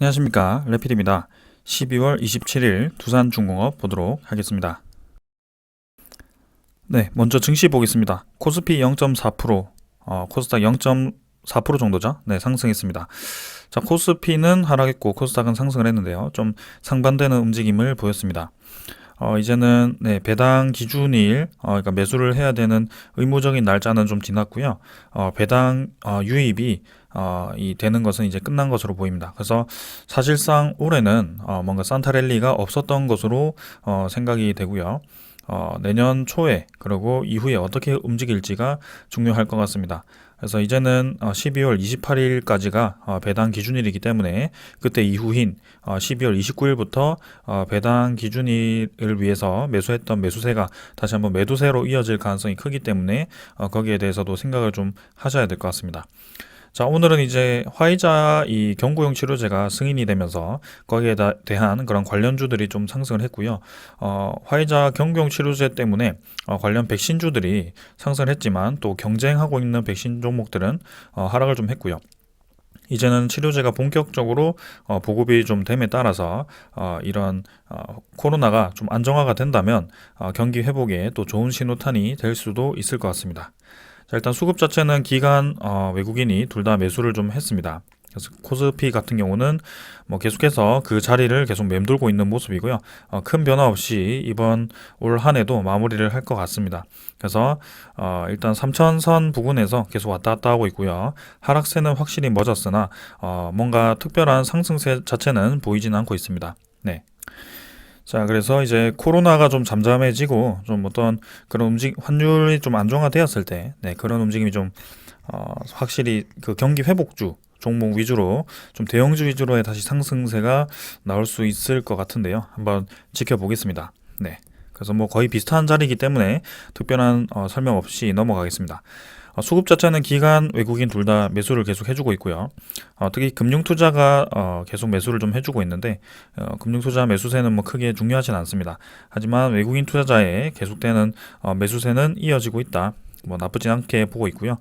안녕하십니까, 레필입니다. 12월 27일 두산중공업 보도록 하겠습니다. 네, 먼저 증시 보겠습니다. 코스피 0.4%, 코스닥 0.4% 정도죠. 네, 상승했습니다. 자, 코스피는 하락했고 코스닥은 상승을 했는데요. 좀 상반되는 움직임을 보였습니다. 이제는 네, 배당 기준일, 그러니까 매수를 해야 되는 의무적인 날짜는 좀 지났고요. 배당 유입이 이 되는 것은 이제 끝난 것으로 보입니다. 그래서 사실상 올해는 뭔가 산타랠리가 없었던 것으로 생각이 되고요. 내년 초에 그리고 이후에 어떻게 움직일지가 중요할 것 같습니다. 그래서 이제는 12월 28일까지가 배당 기준일이기 때문에 그때 이후인 12월 29일부터 배당 기준일을 위해서 매수했던 매수세가 다시 한번 매도세로 이어질 가능성이 크기 때문에 거기에 대해서도 생각을 좀 하셔야 될 것 같습니다. 자, 오늘은 이제 화이자 이 경구용 치료제가 승인이 되면서 거기에 대한 그런 관련주들이 좀 상승을 했고요. 화이자 경구용 치료제 때문에 관련 백신주들이 상승을 했지만 또 경쟁하고 있는 백신 종목들은 하락을 좀 했고요. 이제는 치료제가 본격적으로 보급이 좀 됨에 따라서 이런 코로나가 좀 안정화가 된다면 경기 회복에 또 좋은 신호탄이 될 수도 있을 것 같습니다. 자, 일단 수급 자체는 기관, 외국인이 둘 다 매수를 좀 했습니다. 그래서 코스피 같은 경우는 뭐 계속해서 그 자리를 계속 맴돌고 있는 모습이고요. 큰 변화 없이 이번 올 한해도 마무리를 할 것 같습니다. 그래서 일단 3천선 부근에서 계속 왔다 갔다 하고 있고요. 하락세는 확실히 멎었으나 뭔가 특별한 상승세 자체는 보이지는 않고 있습니다. 네. 자, 그래서 이제 코로나가 좀 잠잠해지고 좀 어떤 그런 환율이 좀 안정화되었을 때, 네, 그런 움직임이 좀 확실히 그 경기 회복주 종목 위주로 좀 대형주 위주로의 다시 상승세가 나올 수 있을 것 같은데요. 한번 지켜보겠습니다. 네. 그래서 뭐 거의 비슷한 자리이기 때문에 특별한 설명 없이 넘어가겠습니다. 수급 자체는 기관, 외국인 둘 다 매수를 계속 해주고 있고요. 특히 금융투자가 계속 매수를 좀 해주고 있는데 금융투자 매수세는 뭐 크게 중요하진 않습니다. 하지만 외국인 투자자의 계속되는 매수세는 이어지고 있다. 뭐 나쁘진 않게 보고 있고요.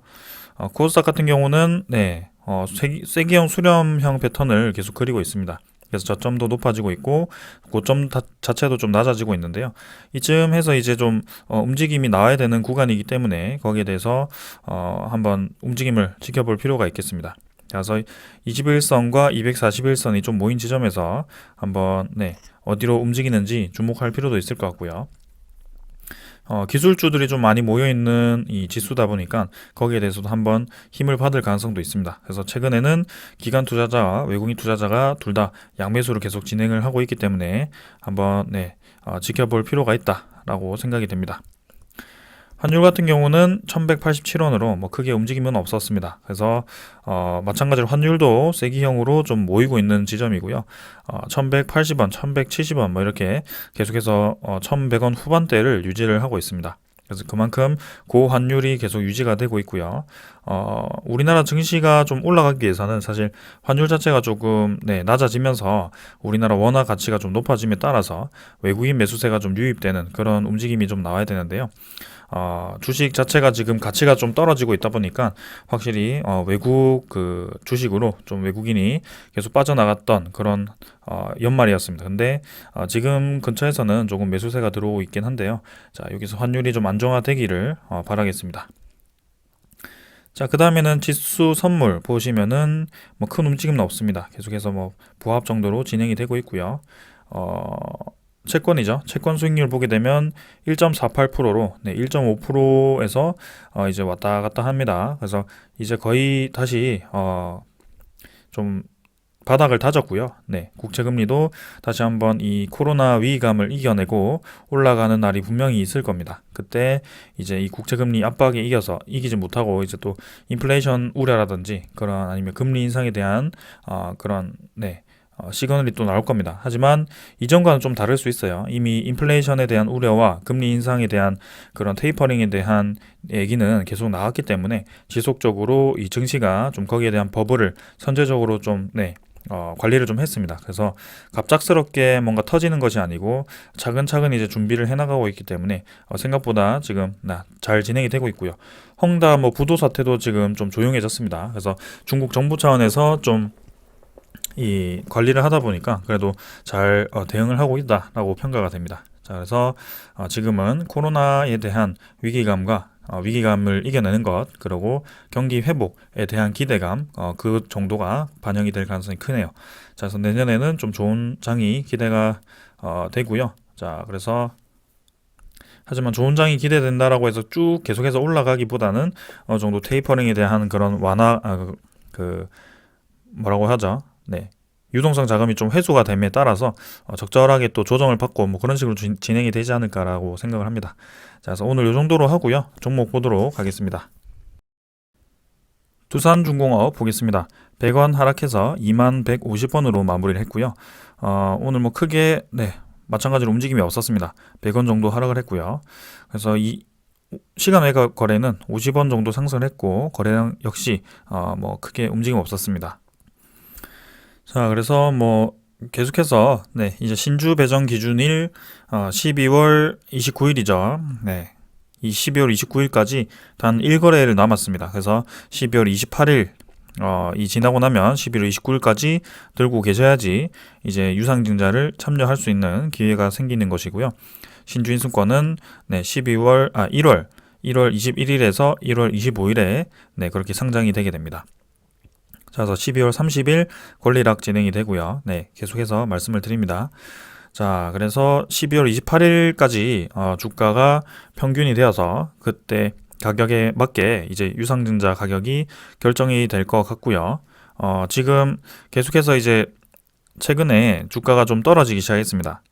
코스닥 같은 경우는 네, 세기형 수렴형 패턴을 계속 그리고 있습니다. 그래서 저점도 높아지고 있고 고점 자체도 좀 낮아지고 있는데요. 이쯤 해서 이제 좀 움직임이 나와야 되는 구간이기 때문에 거기에 대해서 한번 움직임을 지켜볼 필요가 있겠습니다. 그래서 21선과 241선이 좀 모인 지점에서 한번 네, 어디로 움직이는지 주목할 필요도 있을 것 같고요. 기술주들이 좀 많이 모여있는 이 지수다 보니까 거기에 대해서도 한번 힘을 받을 가능성도 있습니다. 그래서 최근에는 기관 투자자와 외국인 투자자가 둘 다 양매수를 계속 진행을 하고 있기 때문에 한번 네, 지켜볼 필요가 있다라고 생각이 됩니다. 환율 같은 경우는 1187원으로 뭐 크게 움직임은 없었습니다. 그래서 마찬가지로 환율도 세기형으로 좀 모이고 있는 지점이고요. 1180원, 1170원 뭐 이렇게 계속해서 1100원 후반대를 유지를 하고 있습니다. 그래서 그만큼 고환율이 계속 유지가 되고 있고요. 우리나라 증시가 좀 올라가기 위해서는 사실 환율 자체가 조금 네, 낮아지면서 우리나라 원화 가치가 좀 높아짐에 따라서 외국인 매수세가 좀 유입되는 그런 움직임이 좀 나와야 되는데요. 주식 자체가 지금 가치가 좀 떨어지고 있다 보니까 확실히 외국 그 주식으로 좀 외국인이 계속 빠져나갔던 그런 연말이었습니다. 근데 지금 근처에서는 조금 매수세가 들어오고 있긴 한데요. 자, 여기서 환율이 좀 안정화되기를 바라겠습니다. 자, 그 다음에는 지수 선물 보시면은 뭐 큰 움직임은 없습니다. 계속해서 뭐 부합 정도로 진행이 되고 있고요. 채권이죠. 채권 수익률 보게 되면 1.48%로 네, 1.5%에서 이제 왔다 갔다 합니다. 그래서 이제 거의 다시 좀 바닥을 다졌고요. 네, 국채금리도 다시 한번 이 코로나 위기감을 이겨내고 올라가는 날이 분명히 있을 겁니다. 그때 이제 이 국채금리 압박에 이겨서 이기지 못하고 이제 또 인플레이션 우려라든지 그런 아니면 금리 인상에 대한 그런 네, 시그널이 또 나올 겁니다. 하지만 이전과는 좀 다를 수 있어요. 이미 인플레이션에 대한 우려와 금리 인상에 대한 그런 테이퍼링에 대한 얘기는 계속 나왔기 때문에 지속적으로 이 증시가 좀 거기에 대한 버블을 선제적으로 좀 네, 관리를 좀 했습니다. 그래서 갑작스럽게 뭔가 터지는 것이 아니고 차근차근 이제 준비를 해나가고 있기 때문에 생각보다 지금 잘 진행이 되고 있고요. 헝다 뭐 부도 사태도 지금 좀 조용해졌습니다. 그래서 중국 정부 차원에서 좀 이 관리를 하다 보니까 그래도 잘 대응을 하고 있다라고 평가가 됩니다. 자, 그래서 지금은 코로나에 대한 위기감과 위기감을 이겨내는 것, 그리고 경기 회복에 대한 기대감, 그 정도가 반영이 될 가능성이 크네요. 자, 그래서 내년에는 좀 좋은 장이 기대가 되고요. 자, 그래서 하지만 좋은 장이 기대된다라고 해서 쭉 계속해서 올라가기보다는 어느 정도 테이퍼링에 대한 그런 완화, 뭐라고 하죠? 네. 유동성 자금이 좀 회수가 됨에 따라서 적절하게 또 조정을 받고 뭐 그런 식으로 진행이 되지 않을까라고 생각을 합니다. 자, 그래서 오늘 이 정도로 하고요. 종목 보도록 하겠습니다. 두산중공업 보겠습니다. 100원 하락해서 2150원으로 마무리를 했고요. 오늘 뭐 크게 마찬가지로 움직임이 없었습니다. 100원 정도 하락을 했고요. 그래서 이 시간 외과 거래는 50원 정도 상승을 했고 거래량 역시 뭐 크게 움직임 없었습니다. 자, 그래서 뭐 계속해서 이제 신주 배정 기준일 12월 29일이죠. 네. 이 12월 29일까지 단 1거래일 남았습니다. 그래서 12월 28일 이 지나고 나면 11월 29일까지 들고 계셔야지 이제 유상증자를 참여할 수 있는 기회가 생기는 것이고요. 신주인수권은 1월 21일에서 1월 25일에 그렇게 상장이 되게 됩니다. 자, 그래서 12월 30일 권리락 진행이 되고요. 계속해서 말씀을 드립니다. 자, 그래서 12월 28일까지 주가가 평균이 되어서 그때 가격에 맞게 이제 유상증자 가격이 결정이 될 것 같고요. 지금 계속해서 이제 최근에 주가가 좀 떨어지기 시작했습니다.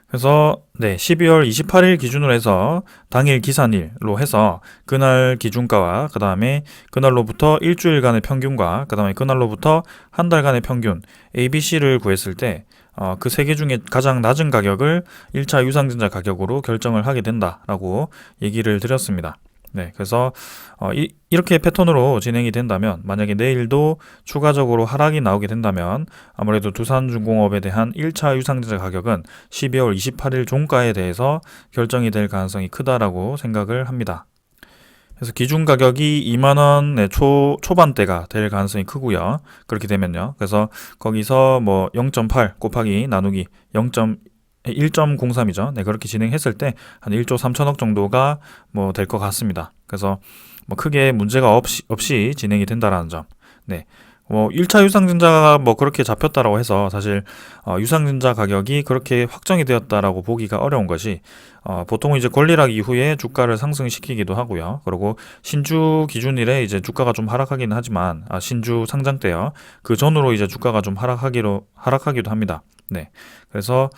그래서 12월 28일 기준으로 해서 당일 기산일로 해서 그날 기준가와 그 다음에 그날로부터 일주일간의 평균과 그 다음에 그날로부터 한 달간의 평균 ABC를 구했을 때 그 세 개 중에 가장 낮은 가격을 1차 유상증자 가격으로 결정을 하게 된다라고 얘기를 드렸습니다. 그래서 이렇게 패턴으로 진행이 된다면 만약에 내일도 추가적으로 하락이 나오게 된다면 아무래도 두산중공업에 대한 1차 유상증자 가격은 12월 28일 종가에 대해서 결정이 될 가능성이 크다라고 생각을 합니다. 그래서 기준 가격이 2만원의 초반대가 될 가능성이 크고요. 그렇게 되면요. 그래서 거기서 뭐 0.8 곱하기 나누기 1.03이죠. 그렇게 진행했을 때 한 1조 3천억 정도가 뭐 될 것 같습니다. 그래서 뭐 크게 문제가 없이 진행이 된다라는 점. 뭐 1차 유상증자가 뭐 그렇게 잡혔다라고 해서 사실 유상증자 가격이 그렇게 확정이 되었다라고 보기가 어려운 것이 보통은 이제 권리락 이후에 주가를 상승시키기도 하고요. 그리고 신주 기준일에 이제 주가가 좀 하락하기는 하지만 신주 상장 때요. 그 전으로 이제 주가가 좀 하락하기도 합니다. 그래서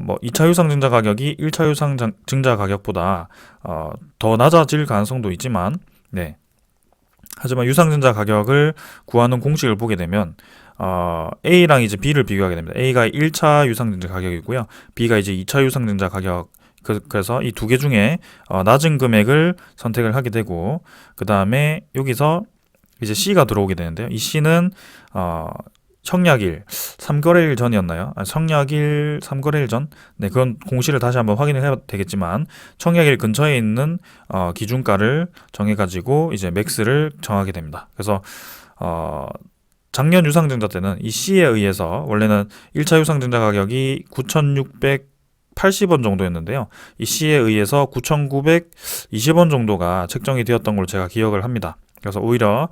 뭐 2차 유상증자 가격이 1차 유상증자 가격보다 더 낮아질 가능성도 있지만 하지만 유상증자 가격을 구하는 공식을 보게 되면 A랑 이제 B를 비교하게 됩니다. A가 1차 유상증자 가격이고요. B가 이제 2차 유상증자 가격. 그래서 이 두 개 중에 낮은 금액을 선택을 하게 되고 그 다음에 여기서 이제 C가 들어오게 되는데요. 이 C는 청약일 3거래일 전이었나요? 청약일 3거래일 전? 그건 공시를 다시 한번 확인을 해야 되겠지만 청약일 근처에 있는 기준가를 정해가지고 이제 맥스를 정하게 됩니다. 그래서 작년 유상증자 때는 이 C에 의해서 원래는 1차 유상증자 가격이 9,680원 정도였는데요. 이 C에 의해서 9,920원 정도가 책정이 되었던 걸로 제가 기억을 합니다. 그래서 오히려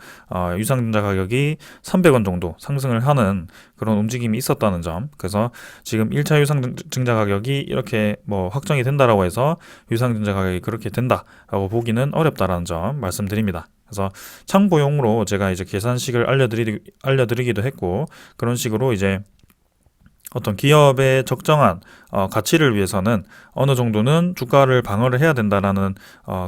유상증자 가격이 300원 정도 상승을 하는 그런 움직임이 있었다는 점. 그래서 지금 1차 유상증자 가격이 이렇게 뭐 확정이 된다라고 해서 유상증자 가격이 그렇게 된다라고 보기는 어렵다라는 점 말씀드립니다. 그래서 참고용으로 제가 이제 계산식을 알려드리기도 했고 그런 식으로 이제 어떤 기업의 적정한 가치를 위해서는 어느 정도는 주가를 방어를 해야 된다라는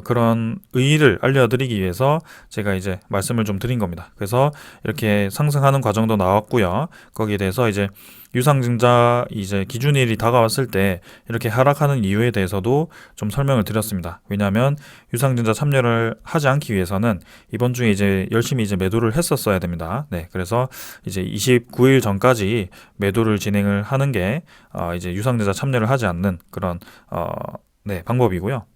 그런 의의를 알려드리기 위해서 제가 이제 말씀을 좀 드린 겁니다. 그래서 이렇게 상승하는 과정도 나왔고요. 거기에 대해서 이제 유상증자 이제 기준일이 다가왔을 때 이렇게 하락하는 이유에 대해서도 좀 설명을 드렸습니다. 왜냐하면 유상증자 참여를 하지 않기 위해서는 이번 주에 이제 열심히 이제 매도를 했었어야 됩니다. 그래서 이제 29일 전까지 매도를 진행을 하는 게 이제 유상증자 참여를 하지 않는 그런 방법이고요.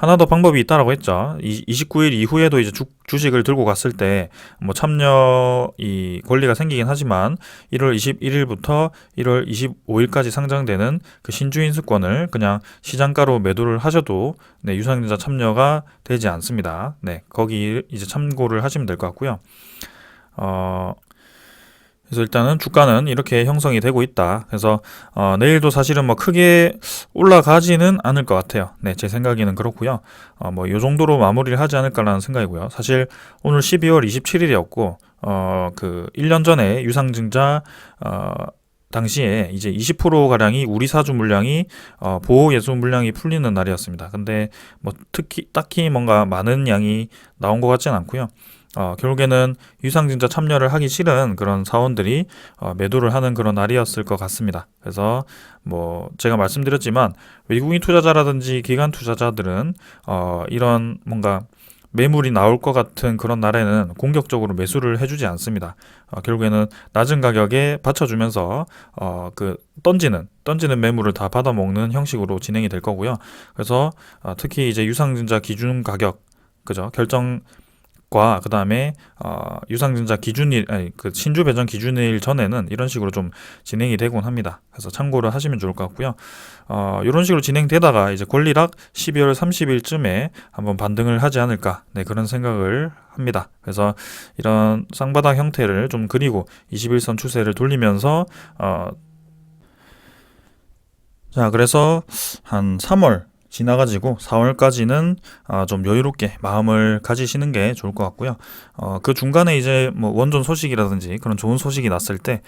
하나 더 방법이 있다라고 했죠. 29일 이후에도 이제 주식을 들고 갔을 때 뭐 참여 이 권리가 생기긴 하지만 1월 21일부터 1월 25일까지 상장되는 그 신주인수권을 그냥 시장가로 매도를 하셔도 네, 유상증자 참여가 되지 않습니다. 네, 거기 이제 참고를 하시면 될 것 같고요. 그래서 일단은 주가는 이렇게 형성이 되고 있다. 그래서 내일도 사실은 뭐 크게 올라가지는 않을 것 같아요. 네, 제 생각에는 그렇고요. 뭐 요 정도로 마무리를 하지 않을까라는 생각이고요. 사실 오늘 12월 27일이었고 그 1년 전에 유상증자 당시에 이제 20% 가량이 우리 사주 물량이 보호 예수 물량이 풀리는 날이었습니다. 근데 뭐 특히 딱히 뭔가 많은 양이 나온 것 같지는 않고요. 결국에는 유상증자 참여를 하기 싫은 그런 사원들이 매도를 하는 그런 날이었을 것 같습니다. 그래서 뭐 제가 말씀드렸지만 외국인 투자자라든지 기관 투자자들은 이런 뭔가 매물이 나올 것 같은 그런 날에는 공격적으로 매수를 해주지 않습니다. 결국에는 낮은 가격에 받쳐주면서 그 던지는 매물을 다 받아먹는 형식으로 진행이 될 거고요. 그래서 특히 이제 유상증자 기준 가격 그죠 결정 과 그다음에 유상증자 기준일 아니 그 신주 배정 기준일 전에는 이런 식으로 좀 진행이 되곤 합니다. 그래서 참고를 하시면 좋을 것 같고요. 이런 식으로 진행되다가 이제 권리락 12월 30일쯤에 한번 반등을 하지 않을까 네, 그런 생각을 합니다. 그래서 이런 쌍바닥 형태를 좀 그리고 21선 추세를 돌리면서 자 그래서 한 3월 지나가지고 4월까지는 좀 여유롭게 마음을 가지시는 게 좋을 것 같고요. 그 중간에 이제 뭐 원전 소식이라든지 그런 좋은 소식이 났을 때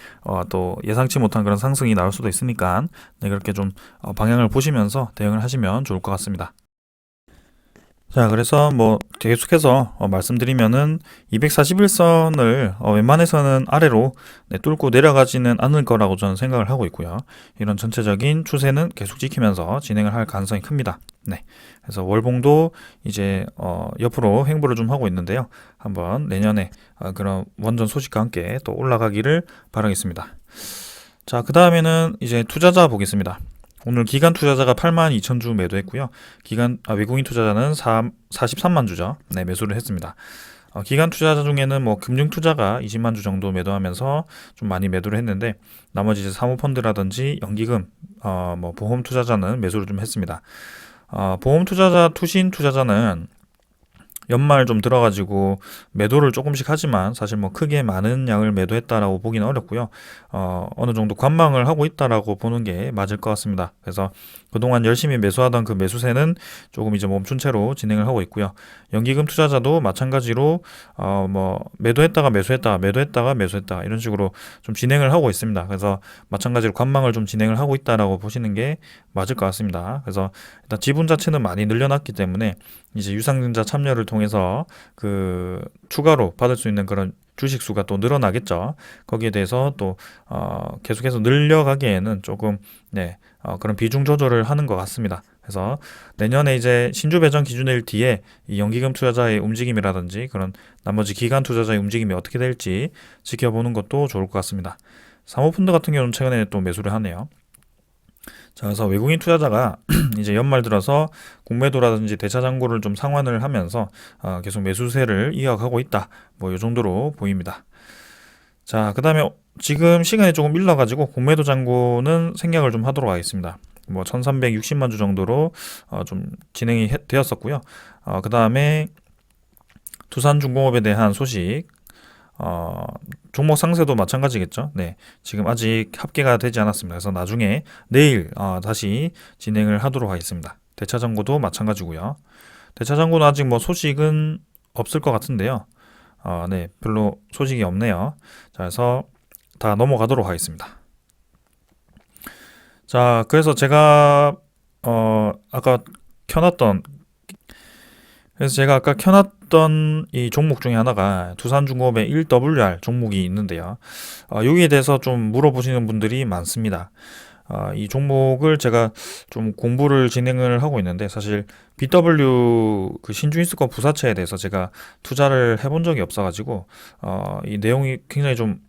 또 예상치 못한 그런 상승이 나올 수도 있으니까 네, 그렇게 좀 방향을 보시면서 대응을 하시면 좋을 것 같습니다. 자, 그래서 뭐 계속해서 말씀드리면은 241선을 웬만해서는 아래로 네, 뚫고 내려가지는 않을 거라고 저는 생각을 하고 있고요. 이런 전체적인 추세는 계속 지키면서 진행을 할 가능성이 큽니다. 네. 그래서 월봉도 이제 옆으로 횡보를 좀 하고 있는데요. 한번 내년에 그런 원전 소식과 함께 또 올라가기를 바라겠습니다. 자, 그 다음에는 이제 투자자 보겠습니다. 오늘 기관 투자자가 82,000주 매도했고요. 외국인 투자자는 43만 주죠. 네, 매수를 했습니다. 기관 투자자 중에는 뭐 금융 투자가 20만 주 정도 매도하면서 좀 많이 매도를 했는데 나머지 이제 사모펀드라든지 연기금, 뭐 보험 투자자는 매수를 좀 했습니다. 보험 투자자, 투신 투자자는 연말 좀 들어가지고 매도를 조금씩 하지만 사실 뭐 크게 많은 양을 매도했다라고 보기는 어렵고요. 어느 정도 관망을 하고 있다라고 보는 게 맞을 것 같습니다. 그래서 그동안 열심히 매수하던 그 매수세는 조금 이제 멈춘 채로 진행을 하고 있고요. 연기금 투자자도 마찬가지로 뭐 매도했다가 매수했다 이런 식으로 좀 진행을 하고 있습니다. 그래서 마찬가지로 관망을 좀 진행을 하고 있다라고 보시는 게 맞을 것 같습니다. 그래서 일단 지분 자체는 많이 늘려놨기 때문에 이제 유상증자 참여를 통해서 그 추가로 받을 수 있는 그런 주식 수가 또 늘어나겠죠. 거기에 대해서 또 계속해서 늘려가기에는 조금 네, 그런 비중 조절을 하는 것 같습니다. 그래서 내년에 이제 신주 배정 기준일 뒤에 이 연기금 투자자의 움직임이라든지 그런 나머지 기관 투자자의 움직임이 어떻게 될지 지켜보는 것도 좋을 것 같습니다. 사모펀드 같은 경우는 최근에 또 매수를 하네요. 자, 그래서 외국인 투자자가 이제 연말 들어서 공매도라든지 대차 잔고를 좀 상환을 하면서 계속 매수세를 이어가고 있다. 뭐 이 정도로 보입니다. 자, 그다음에 지금 시간이 조금 일러가지고 공매도 잔고는 생략을 좀 하도록 하겠습니다. 뭐 1360만 주 정도로 좀 진행이 되었었고요. 그다음에 두산중공업에 대한 소식 종목 상세도 마찬가지겠죠. 네, 지금 아직 합계가 되지 않았습니다. 그래서 나중에 내일 다시 진행을 하도록 하겠습니다. 대차잔고도 마찬가지고요. 대차잔고는 아직 뭐 소식은 없을 것 같은데요. 네, 별로 소식이 없네요. 자, 그래서 다 넘어가도록 하겠습니다. 자, 그래서 제가 아까 켜놨던 이 종목 중에 하나가 두산중공업의 1WR 종목이 있는데요. 여기에 대해서 좀 물어보시는 분들이 많습니다. 이 종목을 제가 좀 공부를 진행을 하고 있는데 사실 BW 그 신주인수권 부사채에 대해서 제가 투자를 해본 적이 없어가지고 이 내용이 굉장히 좀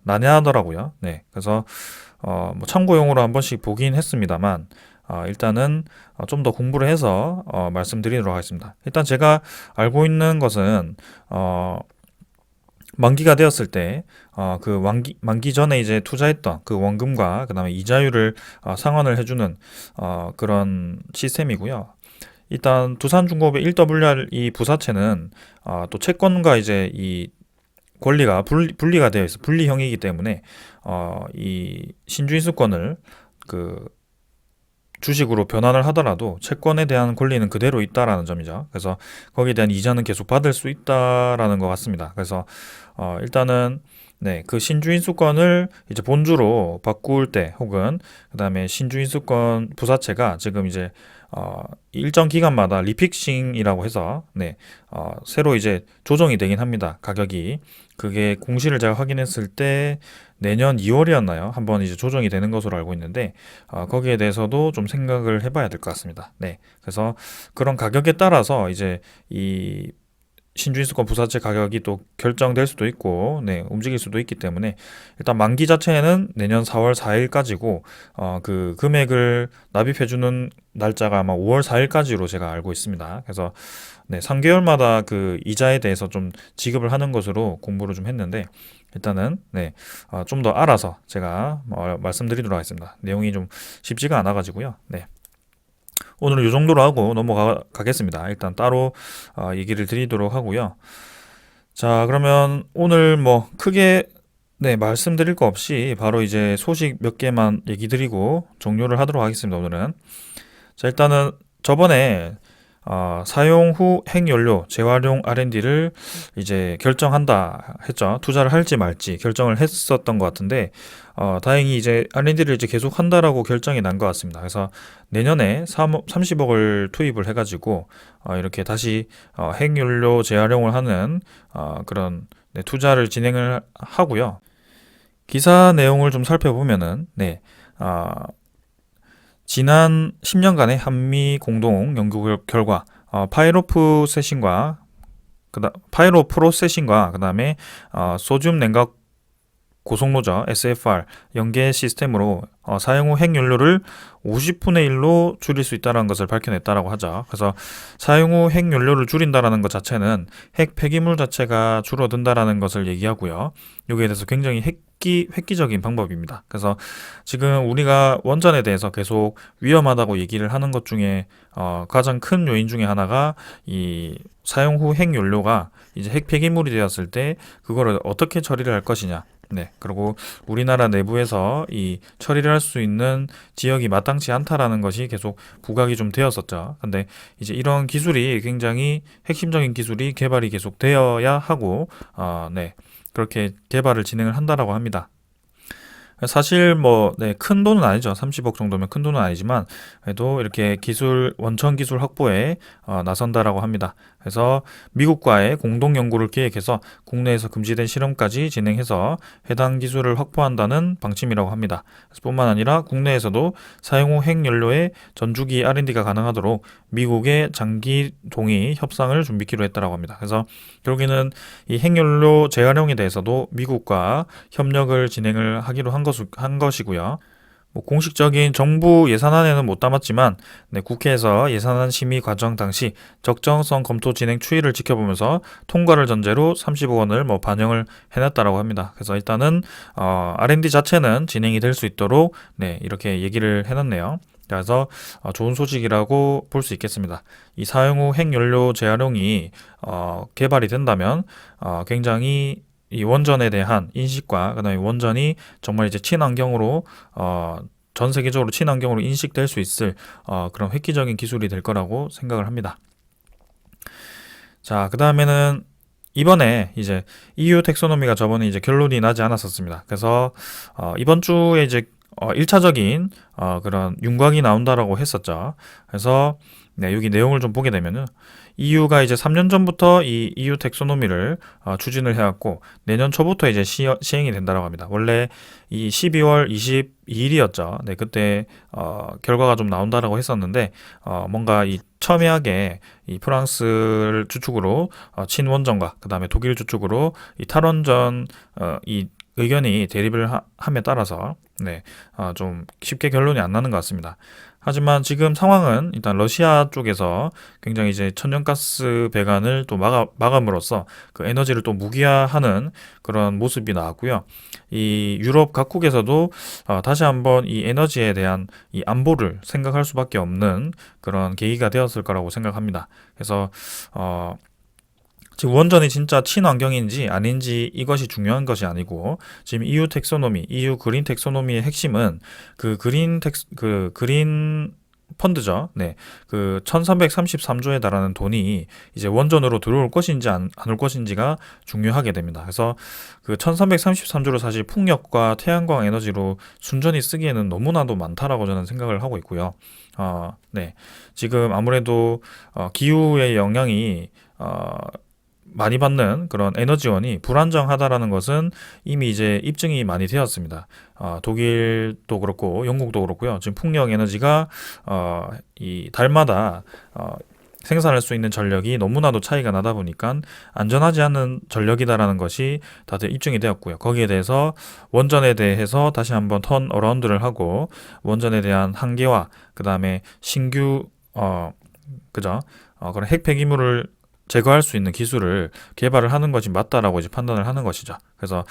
난해하더라고요. 네, 그래서 뭐 참고용으로 한 번씩 보긴 했습니다만 일단은 좀 더 공부를 해서 말씀드리도록 하겠습니다. 일단 제가 알고 있는 것은 만기가 되었을 때, 그 만기 전에 이제 투자했던 그 원금과 그다음에 이자율을 상환을 해주는 그런 시스템이고요. 일단 두산중공업의 1WR 이 부사채는 또 채권과 이제 이 권리가 분리가 되어 있어 분리형이기 때문에 이 신주인수권을 그 주식으로 변환을 하더라도 채권에 대한 권리는 그대로 있다라는 점이죠. 그래서 거기에 대한 이자는 계속 받을 수 있다라는 것 같습니다. 그래서 일단은 네, 그 신주인수권을 이제 본주로 바꿀 때 혹은 그다음에 신주인수권 부사채가 지금 이제 일정 기간마다 리픽싱이라고 해서 네, 새로 이제 조정이 되긴 합니다. 가격이 그게 공시를 제가 확인했을 때 내년 2월이었나요? 한번 이제 조정이 되는 것으로 알고 있는데 거기에 대해서도 좀 생각을 해봐야 될 것 같습니다. 네, 그래서 그런 가격에 따라서 이제 이 신주인수권 부사채 가격이 또 결정될 수도 있고, 네, 움직일 수도 있기 때문에 일단 만기 자체는 내년 4월 4일까지고, 그 금액을 납입해주는 날짜가 아마 5월 4일까지로 제가 알고 있습니다. 그래서 네, 3개월마다 그 이자에 대해서 좀 지급을 하는 것으로 공부를 좀 했는데 일단은 네, 좀 더 알아서 제가 말씀드리도록 하겠습니다. 내용이 좀 쉽지가 않아가지고요. 네. 오늘은 이 정도로 하고 넘어가겠습니다. 일단 따로 얘기를 드리도록 하고요. 자, 그러면 오늘 뭐 크게 네, 말씀드릴 거 없이 바로 이제 소식 몇 개만 얘기 드리고 종료를 하도록 하겠습니다. 오늘은. 자, 일단은 저번에 사용 후 핵연료 재활용 R&D를 이제 결정한다 했죠. 투자를 할지 말지 결정을 했었던 것 같은데 다행히 이제 R&D를 이제 계속 한다라고 결정이 난 것 같습니다. 그래서 내년에 30억을 투입을 해가지고 이렇게 다시 핵연료 재활용을 하는 그런 네, 투자를 진행을 하고요. 기사 내용을 좀 살펴보면은 네, 지난 10년간의 한미 공동 연구 결과 파이로 프로세싱과 그다음에 소듐 냉각 고속로저 SFR 연계 시스템으로 사용 후 핵연료를 50분의 1로 줄일 수 있다는 것을 밝혀냈다라고 하죠. 그래서 사용 후 핵연료를 줄인다라는 것 자체는 핵 폐기물 자체가 줄어든다라는 것을 얘기하고요. 여기에 대해서 굉장히 획기적인 방법입니다. 그래서 지금 우리가 원전에 대해서 계속 위험하다고 얘기를 하는 것 중에 가장 큰 요인 중에 하나가 이 사용 후 핵연료가 이제 핵 폐기물이 되었을 때 그거를 어떻게 처리를 할 것이냐. 네, 그리고 우리나라 내부에서 이 처리를 할 수 있는 지역이 마땅치 않다라는 것이 계속 부각이 좀 되었었죠. 근데 이제 이런 기술이 굉장히 핵심적인 기술이 개발이 계속 되어야 하고, 네, 그렇게 개발을 진행을 한다라고 합니다. 사실 뭐, 네, 큰 돈은 아니죠. 30억 정도면 큰 돈은 아니지만, 그래도 이렇게 원천 기술 확보에 나선다라고 합니다. 그래서 미국과의 공동 연구를 계획해서 국내에서 금지된 실험까지 진행해서 해당 기술을 확보한다는 방침이라고 합니다. 뿐만 아니라 국내에서도 사용 후 핵연료의 전주기 R&D가 가능하도록 미국의 장기 동의 협상을 준비키로 했다라고 합니다. 그래서 결국에는 이 핵연료 재활용에 대해서도 미국과 협력을 진행을 하기로 한 것이고요. 뭐 공식적인 정부 예산안에는 못 담았지만 네, 국회에서 예산안 심의 과정 당시 적정성 검토 진행 추이를 지켜보면서 통과를 전제로 30억 원을 뭐 반영을 해놨다라고 합니다. 그래서 일단은 R&D 자체는 진행이 될 수 있도록 네, 이렇게 얘기를 해놨네요. 그래서 좋은 소식이라고 볼 수 있겠습니다. 이 사용 후 핵연료 재활용이 개발이 된다면 굉장히 이 원전에 대한 인식과 그다음에 원전이 정말 이제 친환경으로 전 세계적으로 친환경으로 인식될 수 있을 그런 획기적인 기술이 될 거라고 생각을 합니다. 자, 그다음에는 이번에 이제 EU 텍소노미가 저번에 이제 결론이 나지 않았었습니다. 그래서 이번 주에 이제 1차적인 그런 윤곽이 나온다라고 했었죠. 그래서 네, 여기 내용을 좀 보게 되면은 EU가 이제 3년 전부터 이 EU 텍소노미를 추진을 해왔고 내년 초부터 이제 시행이 된다고 합니다. 원래 이 12월 22일이었죠. 네, 그때 결과가 좀 나온다라고 했었는데 뭔가 이 첨예하게 이 프랑스를 주축으로 친원전과 그다음에 독일 주축으로 이 탈원전 이 의견이 대립을 함에 따라서 네, 좀 쉽게 결론이 안 나는 것 같습니다. 하지만 지금 상황은 일단 러시아 쪽에서 굉장히 이제 천연가스 배관을 또 마감으로써 그 에너지를 또 무기화하는 그런 모습이 나왔고요. 이 유럽 각국에서도 다시 한번 이 에너지에 대한 이 안보를 생각할 수밖에 없는 그런 계기가 되었을 거라고 생각합니다. 그래서 지금 원전이 진짜 친환경인지 아닌지 이것이 중요한 것이 아니고 지금 EU 텍소노미, EU 그린 텍소노미의 핵심은 그 그린 펀드죠. 네. 그 1333조에 달하는 돈이 이제 원전으로 들어올 것인지 안 올 것인지가 중요하게 됩니다. 그래서 그 1333조를 사실 풍력과 태양광 에너지로 순전히 쓰기에는 너무나도 많다라고 저는 생각을 하고 있고요. 네. 지금 아무래도 기후의 영향이 많이 받는 그런 에너지원이 불안정하다라는 것은 이미 이제 입증이 많이 되었습니다. 독일도 그렇고 영국도 그렇고요. 지금 풍력 에너지가 이 달마다 생산할 수 있는 전력이 너무나도 차이가 나다 보니까 안전하지 않은 전력이다라는 것이 다들 입증이 되었고요. 거기에 대해서 원전에 대해서 다시 한번 턴 어라운드를 하고 원전에 대한 한계와 그 다음에 신규 그죠? 그런 핵 폐기물을 제거할 수 있는 기술을 개발을 하는 것이 맞다라고 이제 판단을 하는 것이죠. 그래서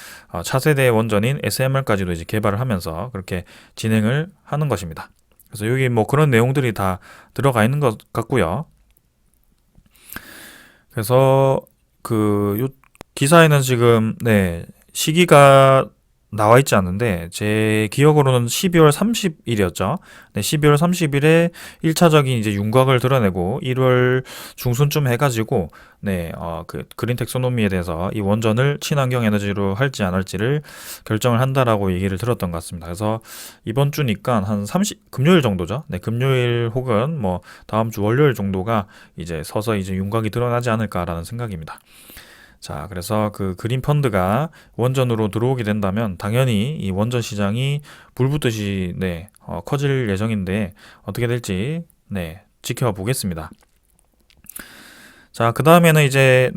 차세대 원전인 SMR까지도 이제 개발을 하면서 그렇게 진행을 하는 것입니다. 그래서 여기 뭐 그런 내용들이 다 들어가 있는 것 같고요. 그래서 요 기사에는 지금 시기가 나와 있지 않는데 제 기억으로는 12월 30일이었죠. 네, 12월 30일에 1차적인 이제 윤곽을 드러내고 1월 중순쯤 해가지고 그 그린 텍소노미에 대해서 이 원전을 친환경 에너지로 할지 안 할지를 결정을 한다라고 얘기를 들었던 것 같습니다. 그래서 이번 주니까 한 금요일 정도죠. 네, 금요일 혹은 뭐 다음 주 월요일 정도가 이제 서서 이제 윤곽이 드러나지 않을까라는 생각입니다. 자, 그래서 그 그린 펀드가 원전으로 들어오게 된다면 당연히 이 원전 시장이 불붙듯이 커질 예정인데 어떻게 될지 지켜보겠습니다. 자, 그 다음에는 이제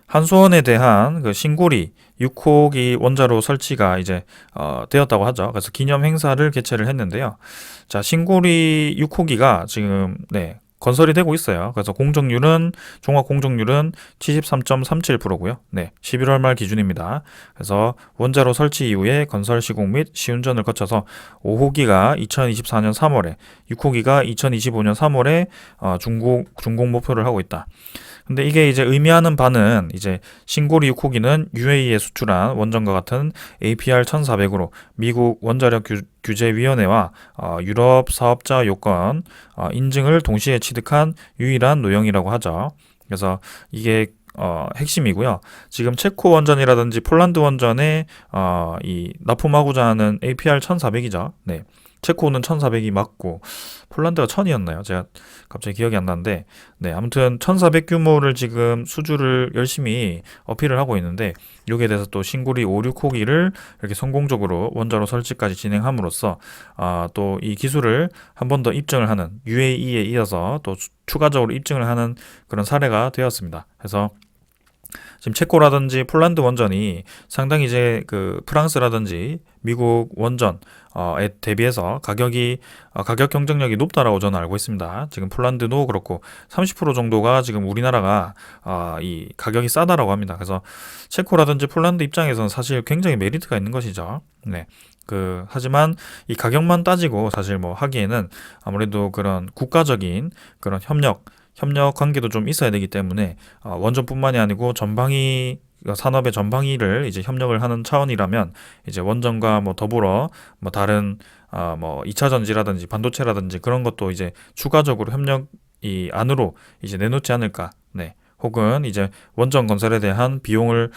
한수원에 대한 그 신고리 6호기 원자로 설치가 이제 되었다고 하죠. 그래서 기념 행사를 개최를 했는데요. 자, 신고리 6호기가 지금 건설이 되고 있어요. 그래서 종합 공정률은 73.37%고요. 11월 말 기준입니다. 그래서 원자로 설치 이후에 건설 시공 및 시운전을 거쳐서 5호기가 2024년 3월에, 6호기가 2025년 3월에 준공 목표를 하고 있다. 근데 이게 이제 의미하는 바는 이제 신고리 6호기는 UAE에 수출한 원전과 같은 APR 1400으로 미국 원자력 규제위원회와 유럽 사업자 요건 인증을 동시에 취득한 유일한 노형이라고 하죠. 그래서 이게 핵심이고요. 지금 체코 원전이라든지 폴란드 원전에 이 납품하고자 하는 APR 1400이죠. 네. 체코는 1400이 맞고 폴란드가 1000이었나요? 제가 갑자기 기억이 안 나는데 아무튼 1400 규모를 지금 수주를 열심히 어필을 하고 있는데 여기에 대해서 또 신고리 5, 6호기를 이렇게 성공적으로 원자로 설치까지 진행함으로써 또 이 기술을 한 번 더 입증을 하는 UAE에 이어서 또 추가적으로 입증을 하는 그런 사례가 되었습니다. 그래서 지금 체코라든지 폴란드 원전이 상당히 이제 그 프랑스라든지 미국 원전에 대비해서 가격 경쟁력이 높다라고 저는 알고 있습니다. 지금 폴란드도 그렇고 30% 정도가 지금 우리나라가 이 가격이 싸다라고 합니다. 그래서 체코라든지 폴란드 입장에서는 사실 굉장히 메리트가 있는 것이죠. 하지만 이 가격만 따지고 사실 뭐 하기에는 아무래도 그런 국가적인 그런 협력 관계도 좀 있어야 되기 때문에 원전뿐만이 아니고 산업의 전방위를 이제 협력을 하는 차원이라면 이제 원전과 뭐 더불어 뭐 다른 뭐 2차 전지라든지 반도체라든지 그런 것도 이제 추가적으로 협력 이 안으로 이제 내놓지 않을까. 혹은 이제 원전 건설에 대한 비용을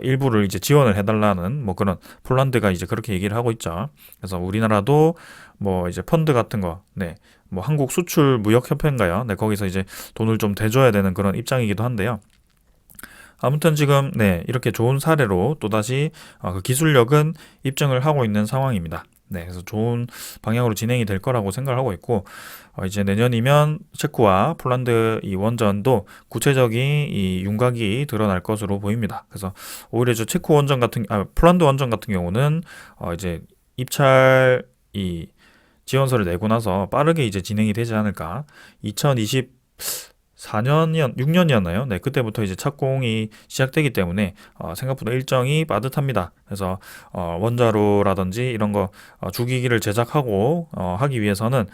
일부를 이제 지원을 해달라는 뭐 그런 폴란드가 이제 그렇게 얘기를 하고 있죠. 그래서 우리나라도 뭐 이제 펀드 같은 거, 뭐 한국 수출 무역 협회인가요? 거기서 이제 돈을 좀 대줘야 되는 그런 입장이기도 한데요. 아무튼 지금 이렇게 좋은 사례로 또다시 그 기술력은 입증을 하고 있는 상황입니다. 그래서 좋은 방향으로 진행이 될 거라고 생각을 하고 있고 이제 내년이면 체코와 폴란드 이 원전도 구체적인 이 윤곽이 드러날 것으로 보입니다. 그래서 오히려 저 폴란드 원전 같은 경우는 이제 입찰 지원서를 내고 나서 빠르게 이제 진행이 되지 않을까. 2024년이었 6년이었나요? 네, 그때부터 이제 착공이 시작되기 때문에 생각보다 일정이 빠듯합니다. 그래서 원자로라든지 이런 거 주기기를 제작하고 하기 위해서는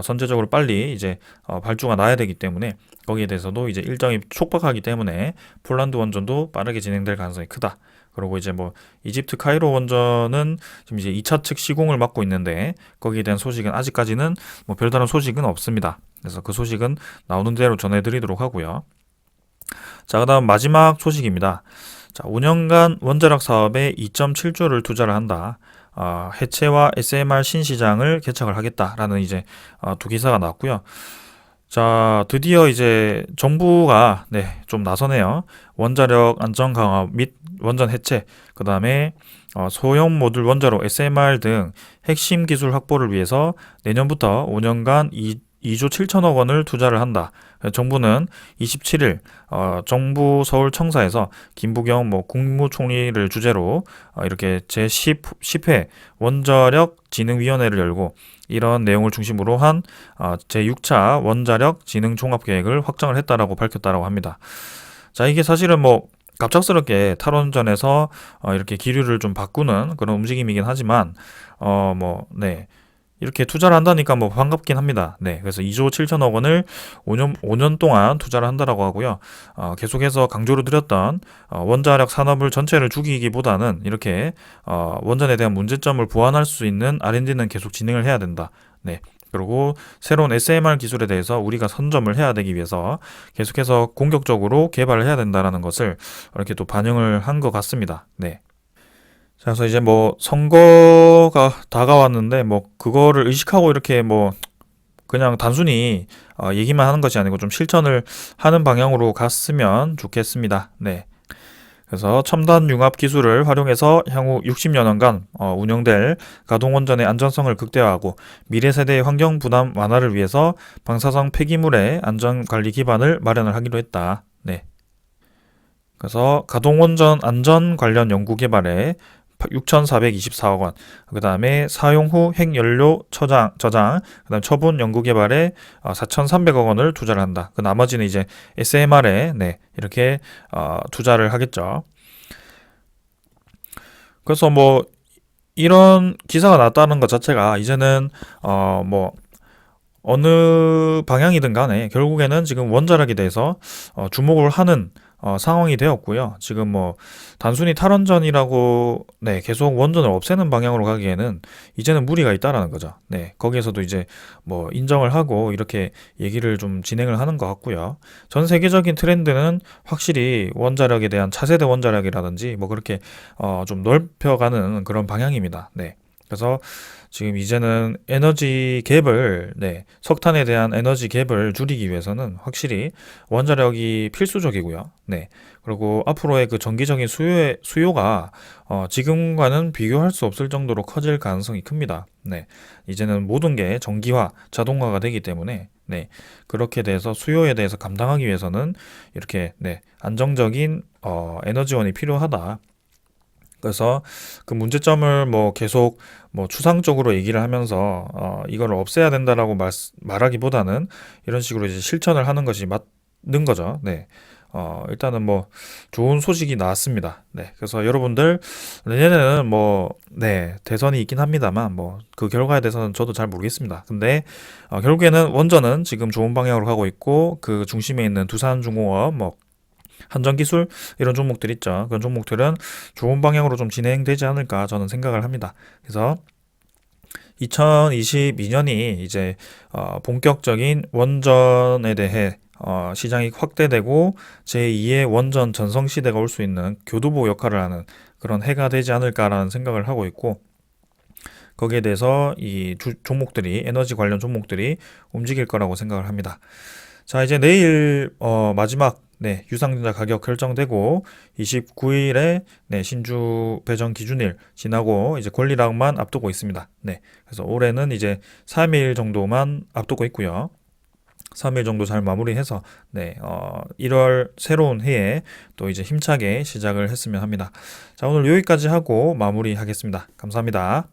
선제적으로 빨리 이제 발주가 나야 되기 때문에 거기에 대해서도 이제 일정이 촉박하기 때문에 폴란드 원전도 빠르게 진행될 가능성이 크다. 그리고 이제 뭐 이집트 카이로 원전은 지금 이제 2차 측 시공을 맡고 있는데 거기에 대한 소식은 아직까지는 뭐 별다른 소식은 없습니다. 그래서 그 소식은 나오는 대로 전해드리도록 하고요. 자, 그다음 마지막 소식입니다. 자, 5년간 원자력 사업에 2.7조를 투자를 한다. 해체와 SMR 신시장을 개척을 하겠다라는 이제 두 기사가 나왔고요. 자, 드디어 이제 정부가 좀 나서네요. 원자력 안전 강화 및 원전 해체, 그 다음에 소형 모듈 원자로 SMR 등 핵심 기술 확보를 위해서 내년부터 5년간 2조 7천억 원을 투자를 한다. 정부는 27일 정부 서울청사에서 김부겸 국무총리를 주재로 이렇게 제10회 원자력 진흥위원회를 열고 이런 내용을 중심으로 한 제6차 원자력 진흥 종합계획을 확정을 했다라고 밝혔다라고 합니다. 자, 이게 사실은 갑작스럽게 탈원전에서 이렇게 기류를 좀 바꾸는 그런 움직임이긴 하지만 이렇게 투자를 한다니까 반갑긴 합니다. 네, 그래서 2조 7천억 원을 5년 동안 투자를 한다라고 하고요. 계속해서 강조를 드렸던 원자력 산업을 전체를 죽이기보다는 이렇게 원전에 대한 문제점을 보완할 수 있는 R&D는 계속 진행을 해야 된다. 네. 그리고 새로운 SMR 기술에 대해서 우리가 선점을 해야 되기 위해서 계속해서 공격적으로 개발을 해야 된다라는 것을 이렇게 또 반영을 한 것 같습니다. 네. 자, 그래서 이제 선거가 다가왔는데 그거를 의식하고 이렇게 그냥 단순히 얘기만 하는 것이 아니고 좀 실천을 하는 방향으로 갔으면 좋겠습니다. 네. 그래서 첨단 융합 기술을 활용해서 향후 60여년간 운영될 가동원전의 안전성을 극대화하고 미래 세대의 환경 부담 완화를 위해서 방사성 폐기물의 안전관리 기반을 마련을 하기로 했다. 네. 그래서 가동원전 안전 관련 연구 개발에 6,424억 원, 그 다음에 사용 후 핵연료 저장, 그 다음에 처분 연구 개발에 4,300억 원을 투자를 한다. 그 나머지는 이제 SMR에 이렇게 투자를 하겠죠. 그래서 이런 기사가 났다는 것 자체가 이제는 어느 방향이든 간에 결국에는 지금 원자력에 대해서 주목을 하는 상황이 되었고요. 지금 단순히 탈원전이라고 계속 원전을 없애는 방향으로 가기에는 이제는 무리가 있다라는 거죠. 네, 거기에서도 이제 인정을 하고 이렇게 얘기를 좀 진행을 하는 것 같고요. 전 세계적인 트렌드는 확실히 원자력에 대한 차세대 원자력이라든지 그렇게 좀 넓혀가는 그런 방향입니다. 네. 그래서 지금 이제는 에너지 갭을, 석탄에 대한 에너지 갭을 줄이기 위해서는 확실히 원자력이 필수적이고요. 네. 그리고 앞으로의 그 전기적인 수요가 지금과는 비교할 수 없을 정도로 커질 가능성이 큽니다. 네. 이제는 모든 게 전기화, 자동화가 되기 때문에 그렇게 돼서 수요에 대해서 감당하기 위해서는 이렇게 안정적인 에너지원이 필요하다. 그래서 그 문제점을 계속 추상적으로 얘기를 하면서 이걸 없애야 된다라고 말하기보다는 이런 식으로 이제 실천을 하는 것이 맞는 거죠. 네. 일단은 좋은 소식이 나왔습니다. 네. 그래서 여러분들 내년에는 대선이 있긴 합니다만 그 결과에 대해서는 저도 잘 모르겠습니다. 근데 결국에는 원전은 지금 좋은 방향으로 가고 있고 그 중심에 있는 두산중공업 한전기술 이런 종목들 있죠. 그런 종목들은 좋은 방향으로 좀 진행되지 않을까 저는 생각을 합니다. 그래서 2022년이 이제 본격적인 원전에 대해 시장이 확대되고 제2의 원전 전성 시대가 올 수 있는 교두보 역할을 하는 그런 해가 되지 않을까라는 생각을 하고 있고 거기에 대해서 이 종목들이 에너지 관련 종목들이 움직일 거라고 생각을 합니다. 자, 이제 내일 마지막 유상증자 가격 결정되고 29일에 신주 배정 기준일 지나고 이제 권리락만 앞두고 있습니다. 그래서 올해는 이제 3일 정도만 앞두고 있고요. 3일 정도 잘 마무리해서 1월 새로운 해에 또 이제 힘차게 시작을 했으면 합니다. 자, 오늘 여기까지 하고 마무리하겠습니다. 감사합니다.